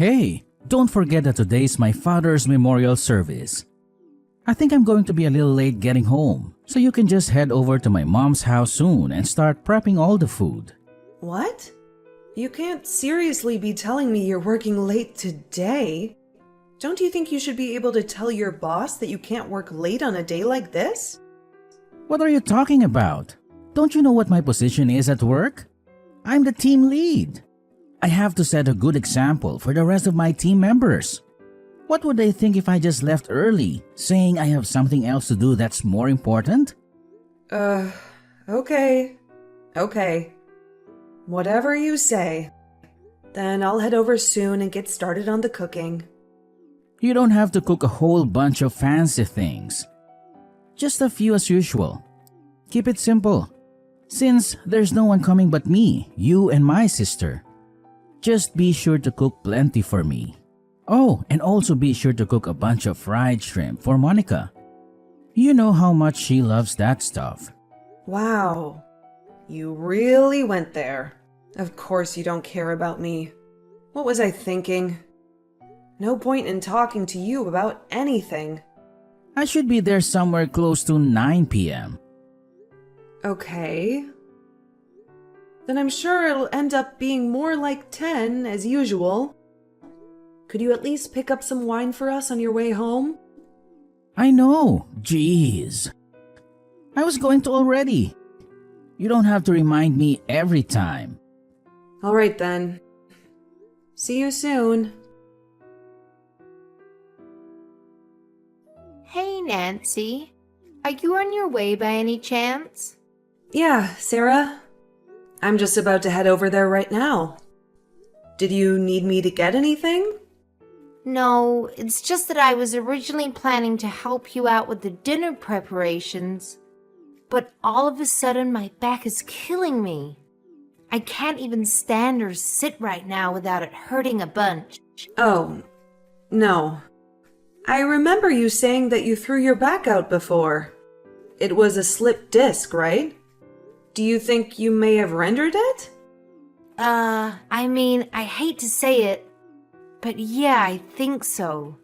Hey, don't forget that today is my father's memorial service. I think I'm going to be a little late getting home, so you can just head over to my mom's house soon and start prepping all the food. What? You can't seriously be telling me you're working late today. Don't you think you should be able to tell your boss that you can't work late on a day like this? What are you talking about? Don't you know what my position is at work? I'm the team lead. I have to set a good example for the rest of my team members. What would they think if I just left early, saying I have something else to do that's more important? Okay. Okay. Whatever you say. Then I'll head over soon and get started on the cooking. You don't have to cook a whole bunch of fancy things. Just a few as usual. Keep it simple. Since there's no one coming but me, you and my sister. Just be sure to cook plenty for me. Oh, and also be sure to cook a bunch of fried shrimp for Monica. You know how much she loves that stuff. Wow. You really went there. Of course you don't care about me. What was I thinking? No point in talking to you about anything. I should be there somewhere close to 9 p.m. Okay. Then I'm sure it'll end up being more like 10 as usual. Could you at least pick up some wine for us on your way home? I know. Jeez. I was going to already. You don't have to remind me every time. All right then. See you soon. Hey, Nancy. Are you on your way by any chance? Yeah, Sarah. I'm just about to head over there right now. Did you need me to get anything? No, it's just that I was originally planning to help you out with the dinner preparations. But all of a sudden, my back is killing me. I can't even stand or sit right now without it hurting a bunch. Oh, no. I remember you saying that you threw your back out before. It was a slipped disc, right? Do you think you may have rendered it? I hate to say it, but yeah, I think so.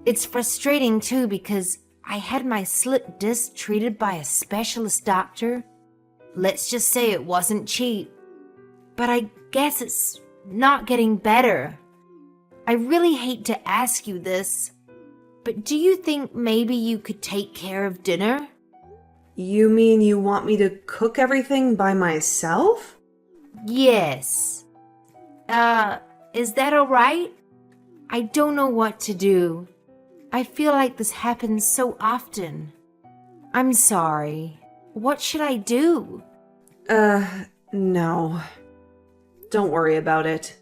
It's frustrating too because I had my slipped disc treated by a specialist doctor. Let's just say it wasn't cheap. But I guess it's not getting better. I really hate to ask you this, but do you think maybe you could take care of dinner? You mean you want me to cook everything by myself? Yes. Is that alright? I don't know what to do. I feel like this happens so often. I'm sorry. What should I do? No. Don't worry about it.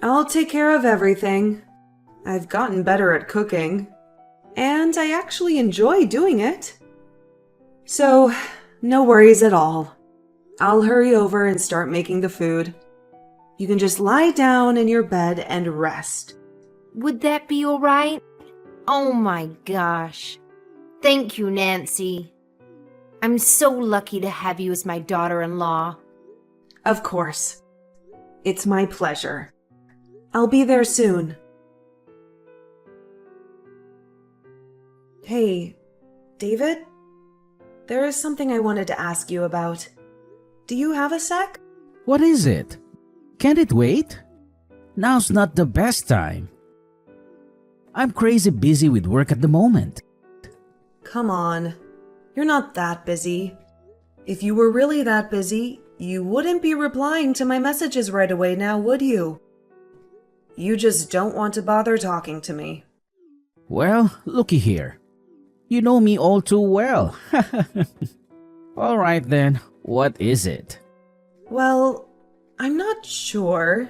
I'll take care of everything. I've gotten better at cooking, and I actually enjoy doing it. So, no worries at all. I'll hurry over and start making the food. You can just lie down in your bed and rest. Would that be alright? Oh my gosh. Thank you, Nancy. I'm so lucky to have you as my daughter-in-law. Of course. It's my pleasure. I'll be there soon. Hey, David? There is something I wanted to ask you about. Do you have a sec? What is it? Can't it wait? Now's not the best time. I'm crazy busy with work at the moment. Come on. You're not that busy. If you were really that busy, you wouldn't be replying to my messages right away now, would you? You just don't want to bother talking to me. Well, looky here. You know me all too well. All right then, what is it? Well, I'm not sure.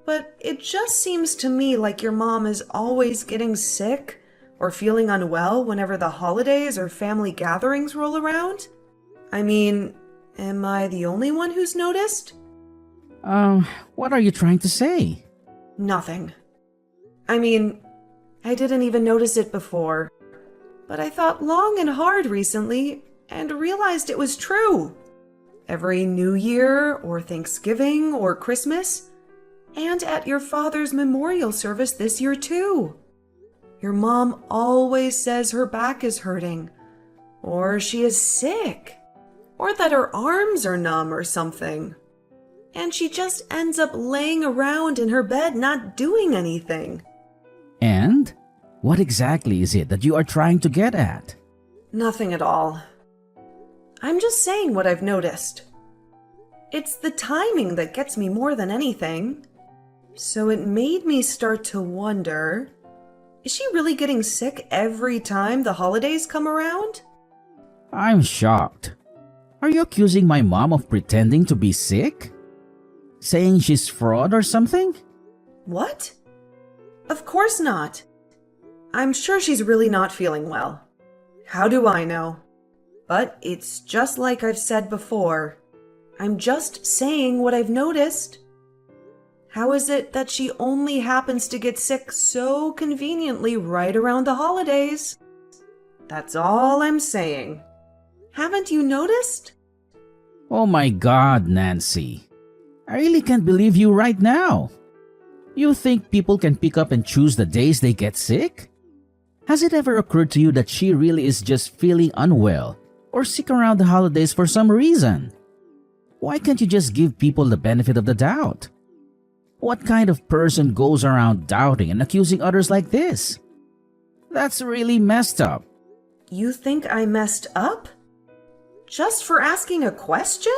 But it just seems to me like your mom is always getting sick or feeling unwell whenever the holidays or family gatherings roll around. I mean, am I the only one who's noticed? What are you trying to say? Nothing. I mean, I didn't even notice it before. But I thought long and hard recently and realized it was true. Every New Year or Thanksgiving or Christmas, And at your father's memorial service this year, too. Your mom always says her back is hurting, or she is sick, or that her arms are numb or something. And she just ends up laying around in her bed not doing anything. And what exactly is it that you are trying to get at? Nothing at all. I'm just saying what I've noticed. It's the timing that gets me more than anything. So it made me start to wonder, is she really getting sick every time the holidays come around? I'm shocked. Are you accusing my mom of pretending to be sick? Saying she's fraud or something? What? Of course not. I'm sure she's really not feeling well. How do I know? But it's just like I've said before. I'm just saying what I've noticed. How is it that she only happens to get sick so conveniently right around the holidays? That's all I'm saying. Haven't you noticed? Oh my God, Nancy. I really can't believe you right now. You think people can pick up and choose the days they get sick? Has it ever occurred to you that she really is just feeling unwell or sick around the holidays for some reason? Why can't you just give people the benefit of the doubt? What kind of person goes around doubting and accusing others like this? That's really messed up. You think I messed up? Just for asking a question?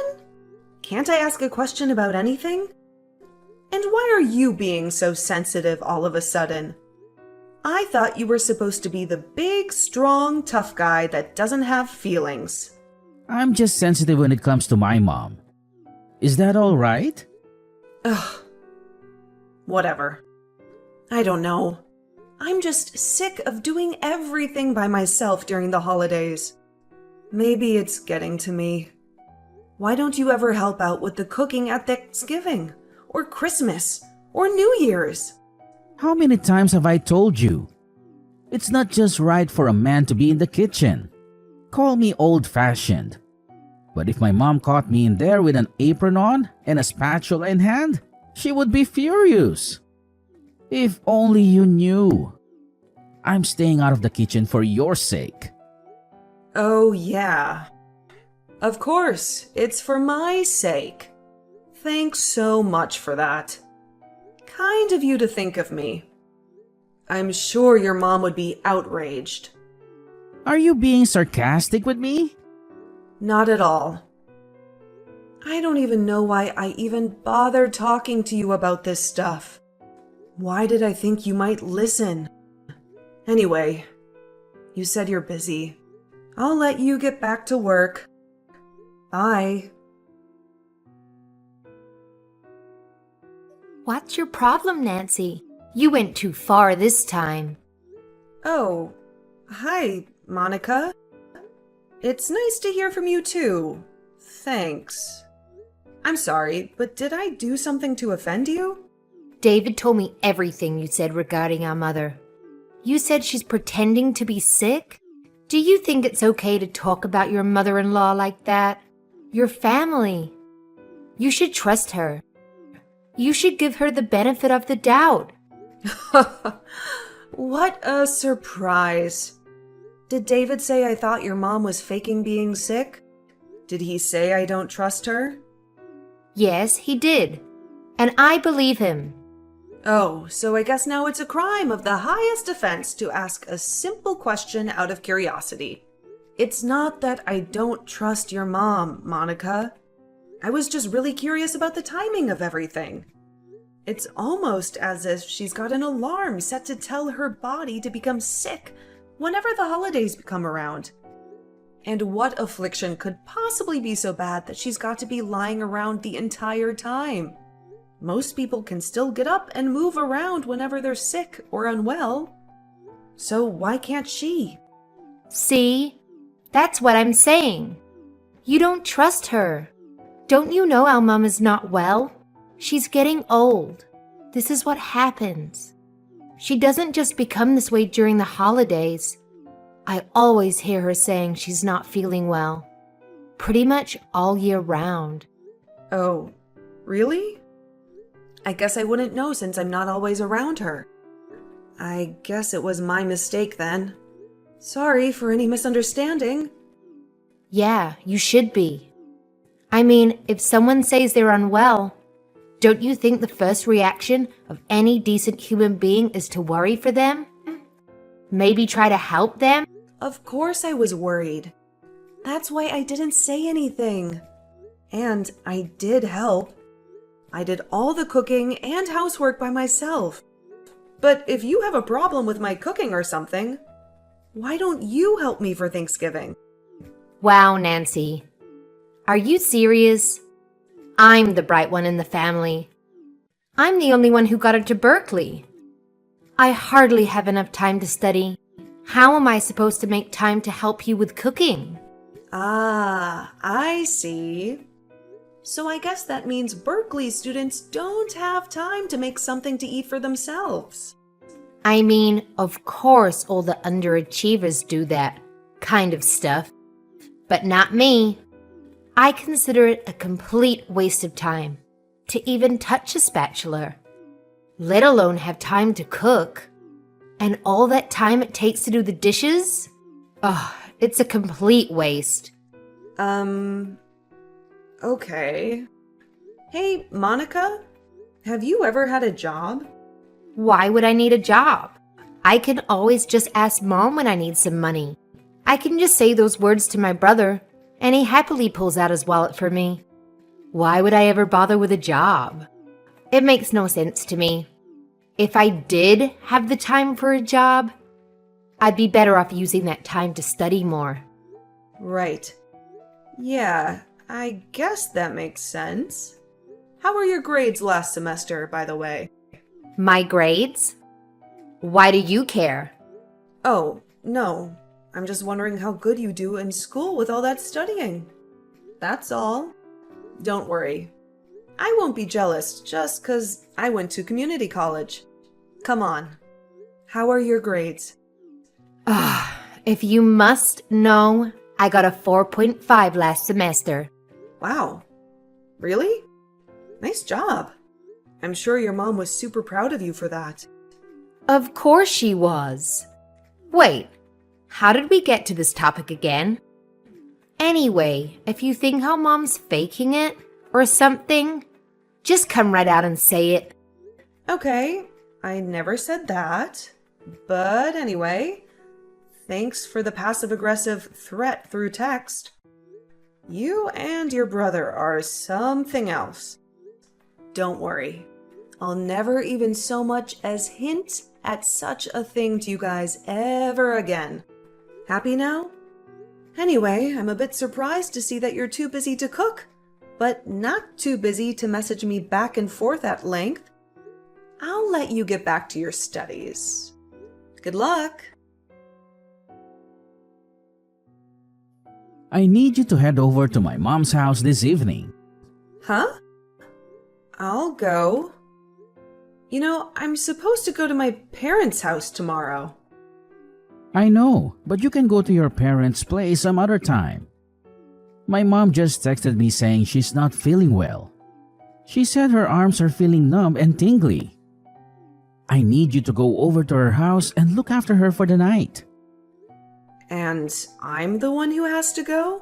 Can't I ask a question about anything? And why are you being so sensitive all of a sudden? I thought you were supposed to be the big, strong, tough guy that doesn't have feelings. I'm just sensitive when it comes to my mom. Is that all right? Ugh. Whatever. I don't know. I'm just sick of doing everything by myself during the holidays. Maybe it's getting to me. Why don't you ever help out with the cooking at Thanksgiving, or Christmas, or New Year's? How many times have I told you? It's not just right for a man to be in the kitchen. Call me old-fashioned. But if my mom caught me in there with an apron on and a spatula in hand, she would be furious. If only you knew. I'm staying out of the kitchen for your sake. Oh, yeah. Of course, it's for my sake. Thanks so much for that. Kind of you to think of me. I'm sure your mom would be outraged. Are you being sarcastic with me? Not at all. I don't even know why I even bothered talking to you about this stuff. Why did I think you might listen? Anyway, you said you're busy. I'll let you get back to work. Bye. What's your problem, Nancy? You went too far this time. Oh, hi, Monica. It's nice to hear from you too. Thanks. I'm sorry, but did I do something to offend you? David told me everything you said regarding our mother. You said she's pretending to be sick? Do you think it's okay to talk about your mother-in-law like that? Your family. You should trust her. You should give her the benefit of the doubt. What a surprise. Did David say I thought your mom was faking being sick? Did he say I don't trust her? Yes, he did. And I believe him. Oh, so I guess now it's a crime of the highest offense to ask a simple question out of curiosity. It's not that I don't trust your mom, Monica. I was just really curious about the timing of everything. It's almost as if she's got an alarm set to tell her body to become sick whenever the holidays come around. And what affliction could possibly be so bad that she's got to be lying around the entire time? Most people can still get up and move around whenever they're sick or unwell. So why can't she? See? That's what I'm saying. You don't trust her. Don't you know our mom is not well? She's getting old. This is what happens. She doesn't just become this way during the holidays. I always hear her saying she's not feeling well. Pretty much all year round. Oh, really? I guess I wouldn't know since I'm not always around her. I guess it was my mistake then. Sorry for any misunderstanding. Yeah, you should be. I mean, if someone says they're unwell, don't you think the first reaction of any decent human being is to worry for them? Maybe try to help them? Of course I was worried. That's why I didn't say anything. And I did help. I did all the cooking and housework by myself. But if you have a problem with my cooking or something, why don't you help me for Thanksgiving? Wow, Nancy. Are you serious? I'm the bright one in the family. I'm the only one who got into Berkeley. I hardly have enough time to study. How am I supposed to make time to help you with cooking? Ah, I see. So I guess that means Berkeley students don't have time to make something to eat for themselves. I mean, of course all the underachievers do that kind of stuff. But not me. I consider it a complete waste of time to even touch a spatula, let alone have time to cook. And all that time it takes to do the dishes? Ugh, it's a complete waste. Okay. Hey, Monica, have you ever had a job? Why would I need a job? I can always just ask Mom when I need some money. I can just say those words to my brother, and he happily pulls out his wallet for me. Why would I ever bother with a job? It makes no sense to me. If I did have the time for a job, I'd be better off using that time to study more. Right. Yeah, I guess that makes sense. How were your grades last semester, by the way? My grades? Why do you care? Oh, no. I'm just wondering how good you do in school with all that studying. That's all. Don't worry. I won't be jealous just 'cause I went to community college. Come on. How are your grades? If you must know, I got a 4.5 last semester. Wow. Really? Nice job. I'm sure your mom was super proud of you for that. Of course she was. Wait, how did we get to this topic again? Anyway, if you think how Mom's faking it or something, just come right out and say it. Okay, I never said that. But anyway, thanks for the passive-aggressive threat through text. You and your brother are something else. Don't worry. I'll never even so much as hint at such a thing to you guys ever again. Happy now? Anyway, I'm a bit surprised to see that you're too busy to cook, but not too busy to message me back and forth at length. I'll let you get back to your studies. Good luck! I need you to head over to my mom's house this evening. Huh? I'll go. You know, I'm supposed to go to my parents' house tomorrow. I know, but you can go to your parents' place some other time. My mom just texted me saying she's not feeling well. She said her arms are feeling numb and tingly. I need you to go over to her house and look after her for the night. And I'm the one who has to go?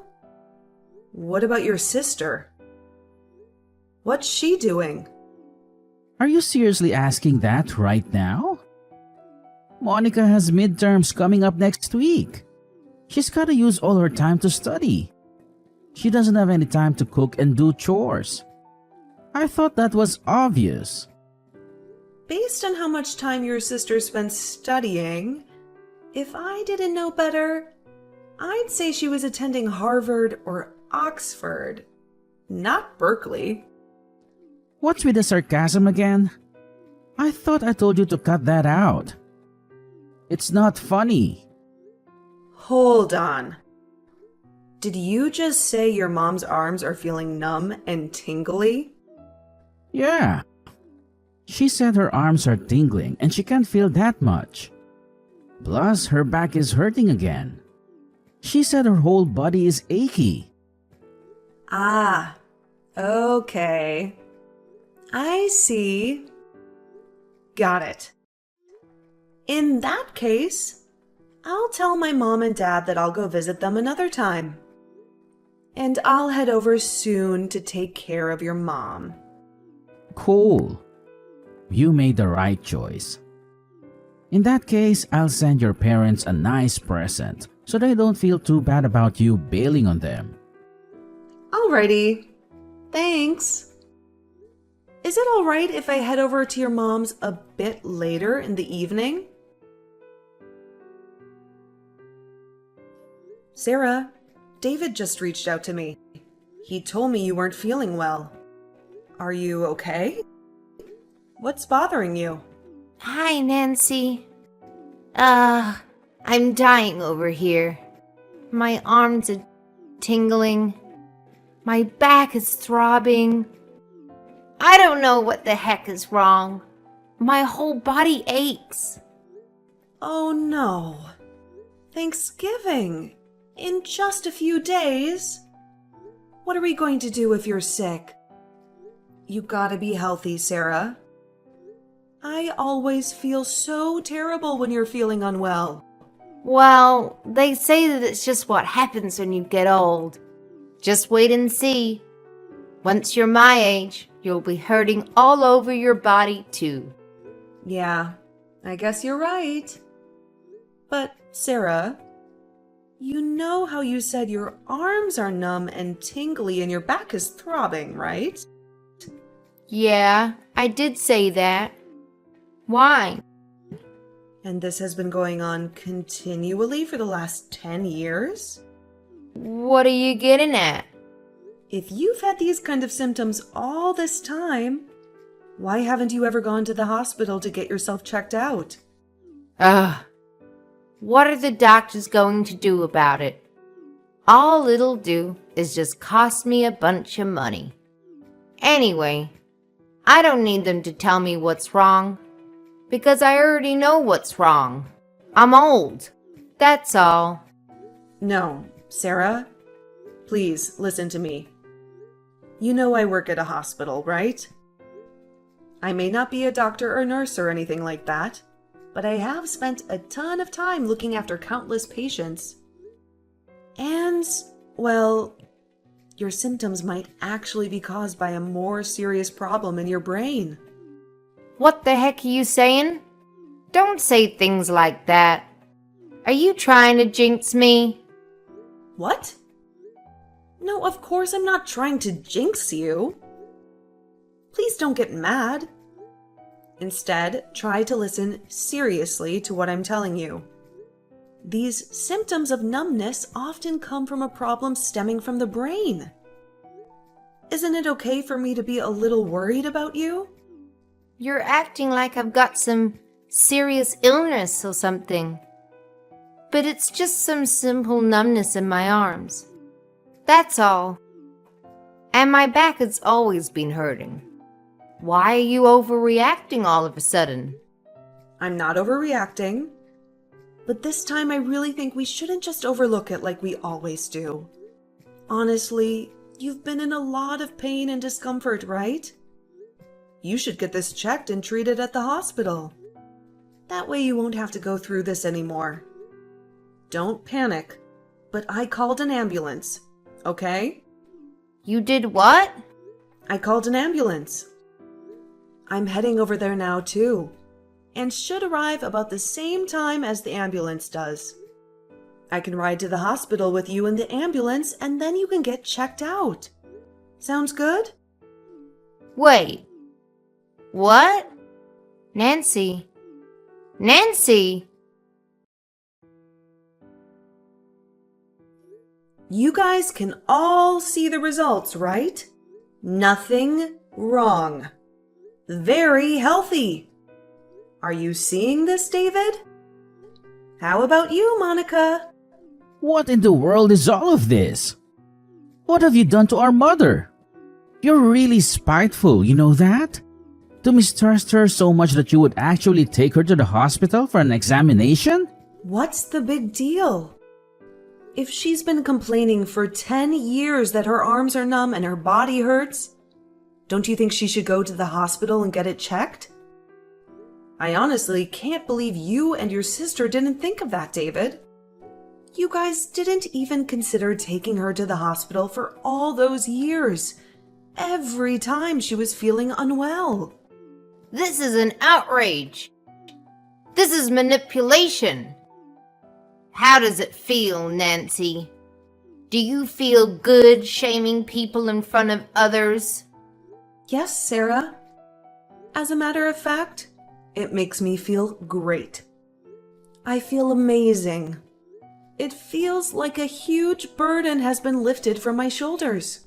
What about your sister? What's she doing? Are you seriously asking that right now? Monica has midterms coming up next week. She's gotta use all her time to study. She doesn't have any time to cook and do chores. I thought that was obvious. Based on how much time your sister spends studying, if I didn't know better, I'd say she was attending Harvard or Oxford, not Berkeley. What's with the sarcasm again? I thought I told you to cut that out. It's not funny. Hold on. Did you just say your mom's arms are feeling numb and tingly? Yeah. She said her arms are tingling and she can't feel that much. Plus, her back is hurting again. She said her whole body is achy. Ah, okay. I see. Got it. In that case, I'll tell my mom and dad that I'll go visit them another time. And I'll head over soon to take care of your mom. Cool. You made the right choice. In that case, I'll send your parents a nice present so they don't feel too bad about you bailing on them. Alrighty. Thanks. Is it alright if I head over to your mom's a bit later in the evening? Sarah, David just reached out to me. He told me you weren't feeling well. Are you okay? What's bothering you? Hi, Nancy. I'm dying over here. My arms are tingling. My back is throbbing. I don't know what the heck is wrong. My whole body aches. Oh no. Thanksgiving. In just a few days. What are we going to do if you're sick? You gotta be healthy, Sarah. I always feel so terrible when you're feeling unwell. Well, they say that it's just what happens when you get old. Just wait and see. Once you're my age, you'll be hurting all over your body too. Yeah, I guess you're right. But, Sarah, you know how you said your arms are numb and tingly and your back is throbbing, right? Yeah, I did say that. Why? And this has been going on continually for the last 10 years? What are you getting at? If you've had these kind of symptoms all this time, why haven't you ever gone to the hospital to get yourself checked out? Ugh. What are the doctors going to do about it? All it'll do is just cost me a bunch of money. Anyway, I don't need them to tell me what's wrong, because I already know what's wrong. I'm old. That's all. No, Sarah, please listen to me. You know I work at a hospital, right? I may not be a doctor or nurse or anything like that, but I have spent a ton of time looking after countless patients. And, well, your symptoms might actually be caused by a more serious problem in your brain. What the heck are you saying? Don't say things like that. Are you trying to jinx me? What? No, of course I'm not trying to jinx you. Please don't get mad. Instead, try to listen seriously to what I'm telling you. These symptoms of numbness often come from a problem stemming from the brain. Isn't it okay for me to be a little worried about you? You're acting like I've got some serious illness or something. But it's just some simple numbness in my arms. That's all. And my back has always been hurting. Why are you overreacting all of a sudden? I'm not overreacting. But this time I really think we shouldn't just overlook it like we always do. Honestly, you've been in a lot of pain and discomfort, right? You should get this checked and treated at the hospital. That way you won't have to go through this anymore. Don't panic, but I called an ambulance, okay? You did what? I called an ambulance. I'm heading over there now too, and should arrive about the same time as the ambulance does. I can ride to the hospital with you in the ambulance and then you can get checked out. Sounds good? Wait. What? Nancy. Nancy! You guys can all see the results, right? Nothing wrong. Very healthy. Are you seeing this, David? How about you, Monica? What in the world is all of this? What have you done to our mother? You're really spiteful, you know that? To mistrust her so much that you would actually take her to the hospital for an examination? What's the big deal? If she's been complaining for 10 years that her arms are numb and her body hurts, Don't you think she should go to the hospital and get it checked? I honestly can't believe you and your sister didn't think of that, David. You guys didn't even consider taking her to the hospital for all those years, every time she was feeling unwell. This is an outrage. This is manipulation. How does it feel, Nancy? Do you feel good shaming people in front of others? Yes, Sarah. As a matter of fact, it makes me feel great. I feel amazing. It feels like a huge burden has been lifted from my shoulders.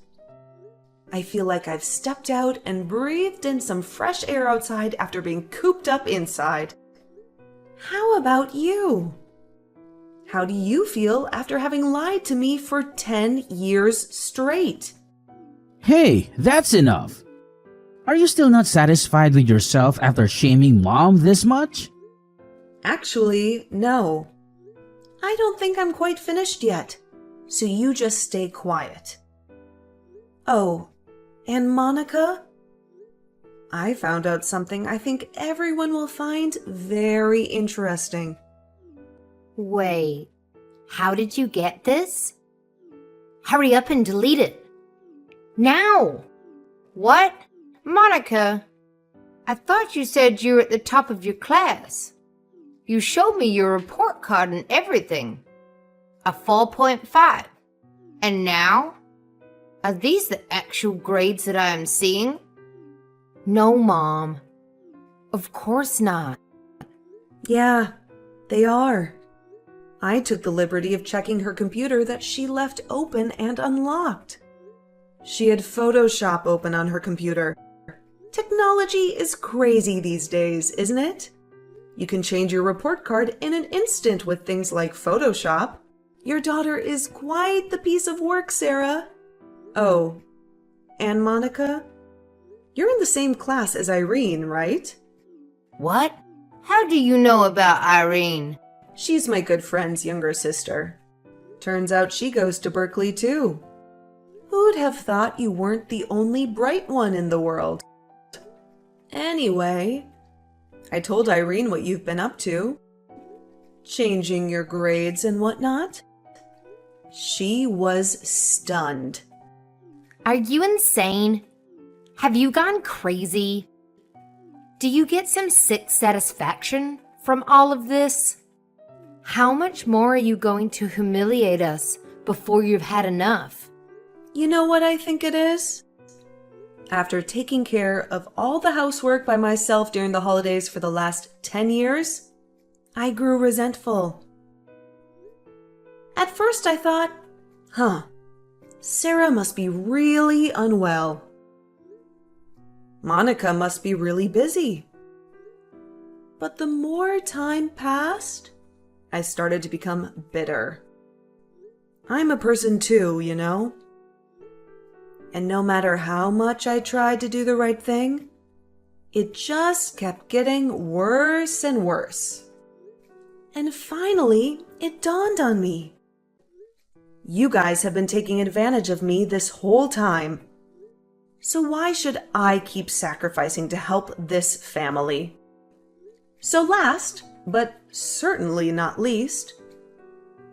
I feel like I've stepped out and breathed in some fresh air outside after being cooped up inside. How about you? How do you feel after having lied to me for 10 years straight? Hey, that's enough. Are you still not satisfied with yourself after shaming Mom this much? Actually, no. I don't think I'm quite finished yet, so you just stay quiet. Oh, and Monica? I found out something I think everyone will find very interesting. Wait, how did you get this? Hurry up and delete it. Now! What? Monica, I thought you said you were at the top of your class. You showed me your report card and everything. A 4.5. And now? Are these the actual grades that I am seeing? No, Mom. Of course not. Yeah, they are. I took the liberty of checking her computer that she left open and unlocked. She had Photoshop open on her computer. Technology is crazy these days, isn't it? You can change your report card in an instant with things like Photoshop. Your daughter is quite the piece of work, Sarah. Oh, and Monica? You're in the same class as Irene, right? What? How do you know about Irene? She's my good friend's younger sister. Turns out she goes to Berkeley too. Who'd have thought you weren't the only bright one in the world? Anyway, I told Irene what you've been up to. Changing your grades and whatnot. She was stunned. Are you insane? Have you gone crazy? Do you get some sick satisfaction from all of this? How much more are you going to humiliate us before you've had enough? You know what I think it is? After taking care of all the housework by myself during the holidays for the last 10 years, I grew resentful. At first I thought, Sarah must be really unwell. Monica must be really busy. But the more time passed, I started to become bitter. I'm a person too, you know. And no matter how much I tried to do the right thing, it just kept getting worse and worse. And finally, it dawned on me. You guys have been taking advantage of me this whole time. So why should I keep sacrificing to help this family? So last, but certainly not least,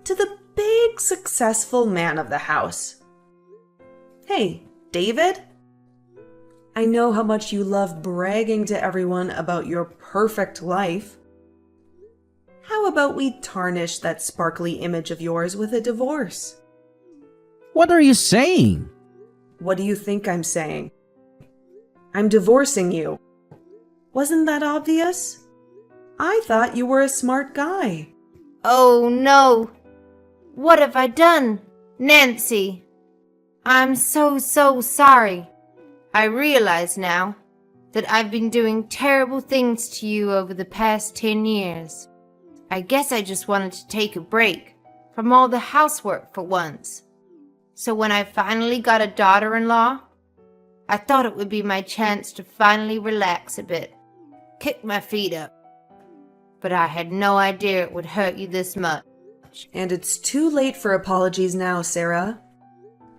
to the big successful man of the house. Hey, David? I know how much you love bragging to everyone about your perfect life. How about we tarnish that sparkly image of yours with a divorce? What are you saying? What do you think I'm saying? I'm divorcing you. Wasn't that obvious? I thought you were a smart guy. Oh no! What have I done? Nancy! I'm so sorry. I realize now that I've been doing terrible things to you over the past 10 years. I guess I just wanted to take a break from all the housework for once. So when I finally got a daughter-in-law, I thought it would be my chance to finally relax a bit, kick my feet up. But I had no idea it would hurt you this much. And it's too late for apologies now, Sarah.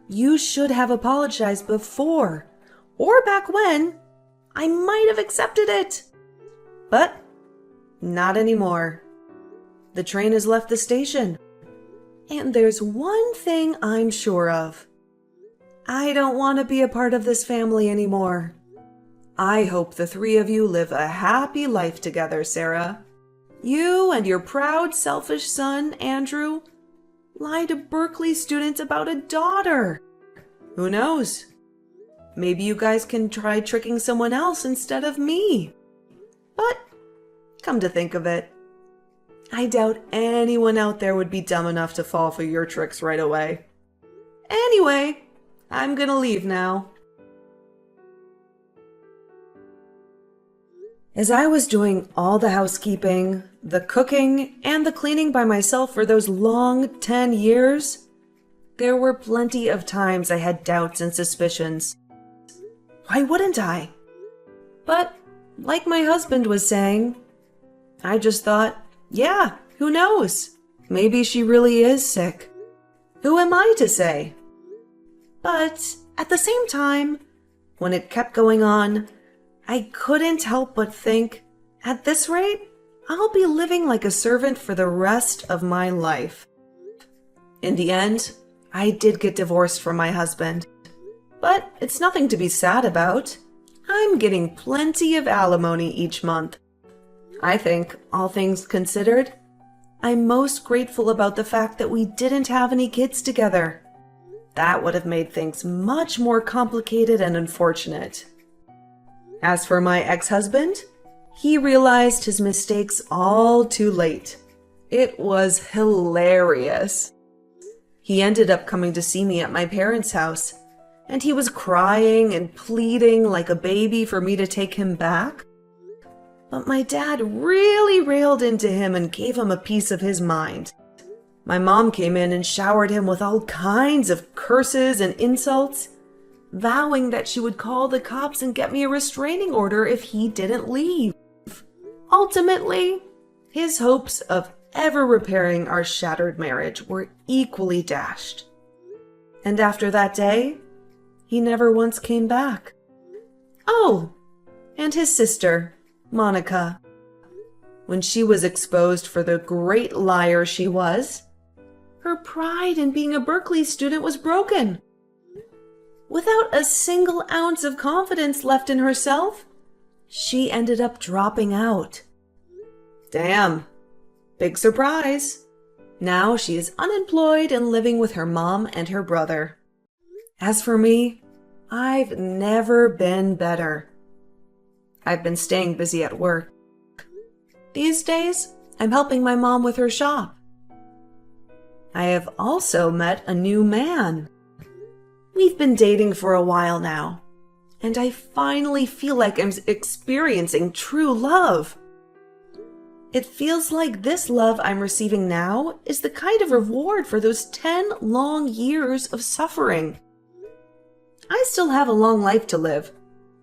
You should have apologized before, or back when, I might have accepted it. But not anymore. The train has left the station. And there's one thing I'm sure of. I don't want to be a part of this family anymore. I hope the three of you live a happy life together, Sarah. You and your proud, selfish son, Andrew, lie to Berkeley students about a daughter. Who knows? Maybe you guys can try tricking someone else instead of me. But, come to think of it, I doubt anyone out there would be dumb enough to fall for your tricks right away. Anyway, I'm gonna leave now. As I was doing all the housekeeping, the cooking, and the cleaning by myself for those long 10 years, there were plenty of times I had doubts and suspicions. Why wouldn't I? But, like my husband was saying, I just thought, yeah, who knows? Maybe she really is sick. Who am I to say? But at the same time, when it kept going on, I couldn't help but think, at this rate, I'll be living like a servant for the rest of my life. In the end, I did get divorced from my husband. But it's nothing to be sad about. I'm getting plenty of alimony each month. I think, all things considered, I'm most grateful about the fact that we didn't have any kids together. That would have made things much more complicated and unfortunate. As for my ex-husband, he realized his mistakes all too late. It was hilarious. He ended up coming to see me at my parents' house, and he was crying and pleading like a baby for me to take him back. But my dad really railed into him and gave him a piece of his mind. My mom came in and showered him with all kinds of curses and insults, vowing that she would call the cops and get me a restraining order if he didn't leave. Ultimately, his hopes of ever repairing our shattered marriage were equally dashed. And after that day, he never once came back. Oh, and his sister, Monica. When she was exposed for the great liar she was, her pride in being a Berkeley student was broken. Without a single ounce of confidence left in herself, she ended up dropping out. Damn, big surprise. Now she is unemployed and living with her mom and her brother. As for me, I've never been better. I've been staying busy at work. These days, I'm helping my mom with her shop. I have also met a new man. We've been dating for a while now, and I finally feel like I'm experiencing true love. It feels like this love I'm receiving now is the kind of reward for those 10 long years of suffering. I still have a long life to live,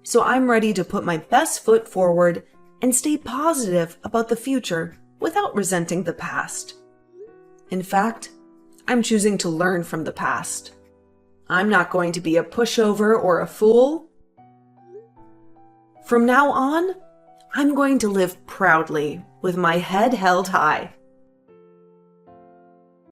so I'm ready to put my best foot forward and stay positive about the future without resenting the past. In fact, I'm choosing to learn from the past. I'm not going to be a pushover or a fool. From now on, I'm going to live proudly with my head held high.